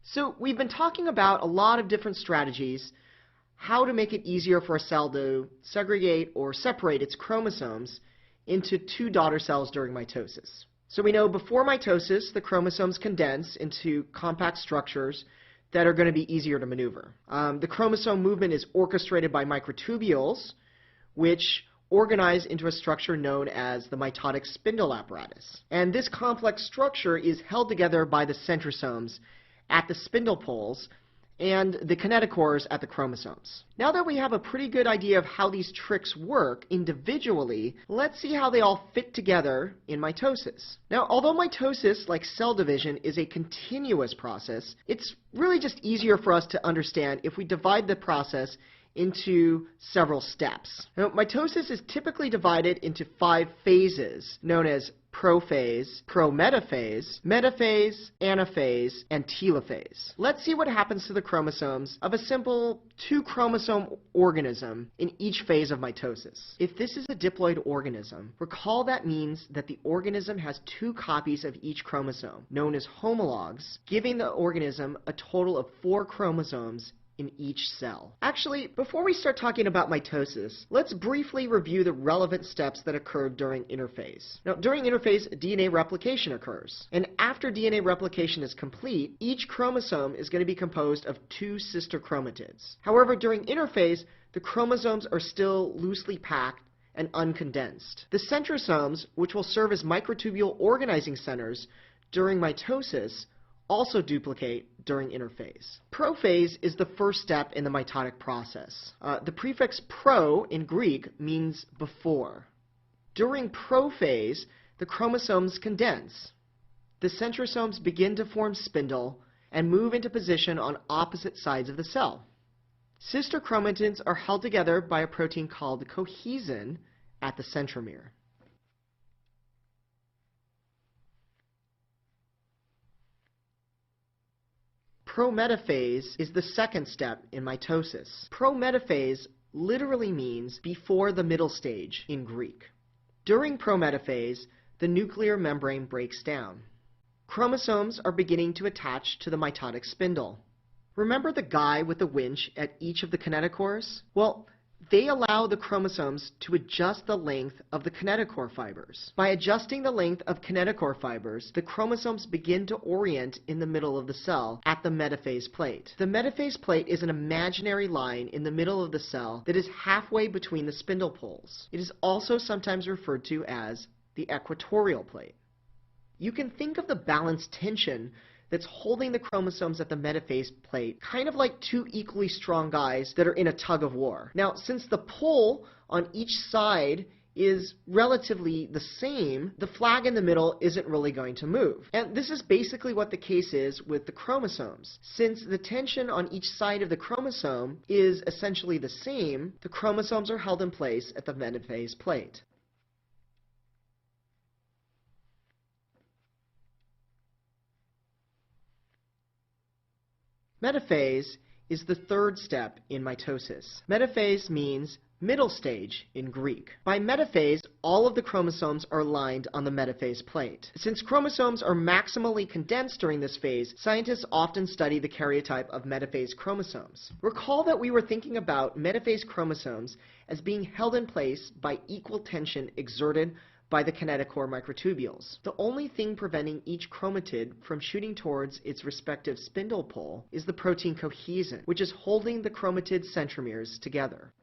So we've been talking about a lot of different strategies, how to make it easier for a cell to segregate or separate its chromosomes into two daughter cells during mitosis. So we know before mitosis, the chromosomes condense into compact structures that are going to be easier to maneuver. The chromosome movement is orchestrated by microtubules, which organize into a structure known as the mitotic spindle apparatus. And this complex structure is held together by the centrosomes at the spindle poles and the kinetochores at the chromosomes. Now that we have a pretty good idea of how these tricks work individually, let's see how they all fit together in mitosis. Now, although mitosis, like cell division, is a continuous process, it's really just easier for us to understand if we divide the process into several steps. Now, mitosis is typically divided into 5 phases, known as prophase, prometaphase, metaphase, anaphase, and telophase. Let's see what happens to the chromosomes of a simple 2-chromosome organism in each phase of mitosis. If this is a diploid organism, recall that means that the organism has 2 copies of each chromosome, known as homologs, giving the organism a total of 4 chromosomes in each cell. Actually, before we start talking about mitosis, let's briefly review the relevant steps that occurred during interphase. Now, during interphase, DNA replication occurs. And after DNA replication is complete, each chromosome is going to be composed of 2 sister chromatids. However, during interphase, the chromosomes are still loosely packed and uncondensed. The centrosomes, which will serve as microtubule organizing centers during mitosis, also duplicate during interphase. Prophase is the first step in the mitotic process. The prefix pro in Greek means before. During prophase, the chromosomes condense. The centrosomes begin to form spindle and move into position on opposite sides of the cell. Sister chromatids are held together by a protein called cohesin at the centromere. Prometaphase is the second step in mitosis. Prometaphase literally means before the middle stage in Greek. During prometaphase, the nuclear membrane breaks down. Chromosomes are beginning to attach to the mitotic spindle. Remember the guy with the winch at each of the kinetochores? Well, they allow the chromosomes to adjust the length of the kinetochore fibers. By adjusting the length of kinetochore fibers, the chromosomes begin to orient in the middle of the cell at the metaphase plate. The metaphase plate is an imaginary line in the middle of the cell that is halfway between the spindle poles. It is also sometimes referred to as the equatorial plate. You can think of the balanced tension that's holding the chromosomes at the metaphase plate, kind of like 2 equally strong guys that are in a tug of war. Now, since the pull on each side is relatively the same, the flag in the middle isn't really going to move. And this is basically what the case is with the chromosomes. Since the tension on each side of the chromosome is essentially the same, the chromosomes are held in place at the metaphase plate. Metaphase is the third step in mitosis. Metaphase means middle stage in Greek. By metaphase, all of the chromosomes are aligned on the metaphase plate. Since chromosomes are maximally condensed during this phase, scientists often study the karyotype of metaphase chromosomes. Recall that we were thinking about metaphase chromosomes as being held in place by equal tension exerted by the kinetochore microtubules. The only thing preventing each chromatid from shooting towards its respective spindle pole is the protein cohesin, which is holding the chromatid centromeres together.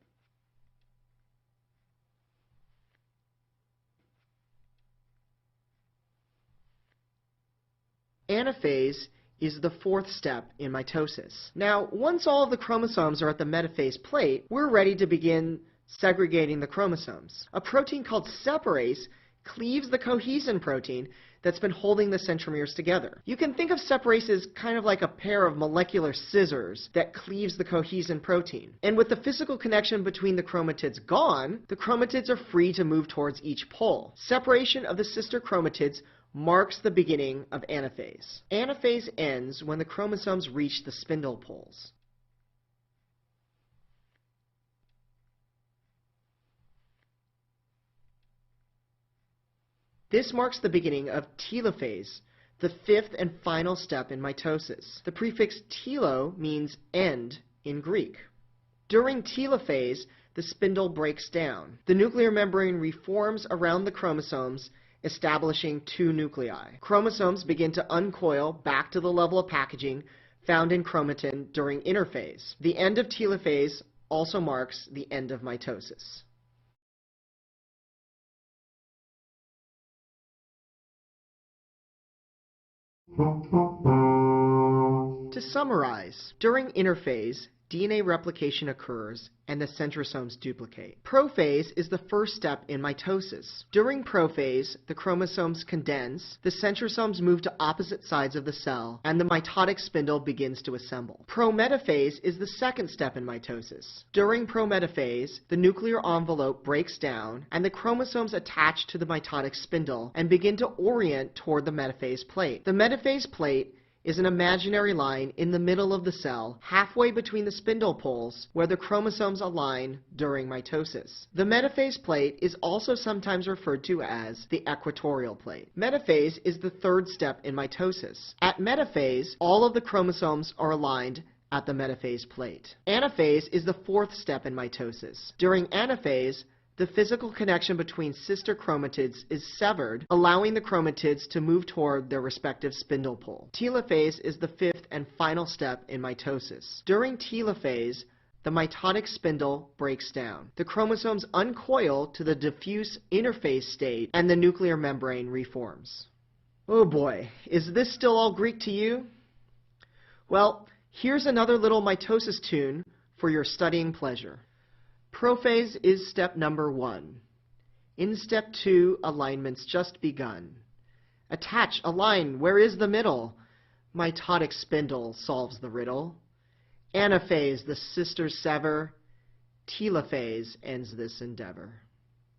Anaphase is the fourth step in mitosis. Now, once all of the chromosomes are at the metaphase plate, we're ready to begin segregating the chromosomes. A protein called separase cleaves the cohesin protein that's been holding the centromeres together. You can think of separase as kind of like a pair of molecular scissors that cleaves the cohesin protein. And with the physical connection between the chromatids gone, the chromatids are free to move towards each pole. Separation of the sister chromatids marks the beginning of anaphase. Anaphase ends when the chromosomes reach the spindle poles. This marks the beginning of telophase, the fifth and final step in mitosis. The prefix telo means end in Greek. During telophase, the spindle breaks down. The nuclear membrane reforms around the chromosomes, establishing two nuclei. Chromosomes begin to uncoil back to the level of packaging found in chromatin during interphase. The end of telophase also marks the end of mitosis. To summarize, during interphase, DNA replication occurs and the centrosomes duplicate. Prophase is the first step in mitosis. During prophase, the chromosomes condense, the centrosomes move to opposite sides of the cell, and the mitotic spindle begins to assemble. Prometaphase is the second step in mitosis. During prometaphase, the nuclear envelope breaks down, and the chromosomes attach to the mitotic spindle and begin to orient toward the metaphase plate. The metaphase plate is an imaginary line in the middle of the cell, halfway between the spindle poles, where the chromosomes align during mitosis. The metaphase plate is also sometimes referred to as the equatorial plate. Metaphase is the third step in mitosis. At metaphase, all of the chromosomes are aligned at the metaphase plate. Anaphase is the fourth step in mitosis. During anaphase, the physical connection between sister chromatids is severed, allowing the chromatids to move toward their respective spindle pole. Telophase is the fifth and final step in mitosis. During telophase, the mitotic spindle breaks down. The chromosomes uncoil to the diffuse interphase state, and the nuclear membrane reforms. Oh boy, is this still all Greek to you? Well, here's another little mitosis tune for your studying pleasure. Prophase is step number 1. In step 2, alignment's just begun. Attach, align, where is the middle? Mitotic spindle solves the riddle. Anaphase, the sisters sever. Telophase ends this endeavor.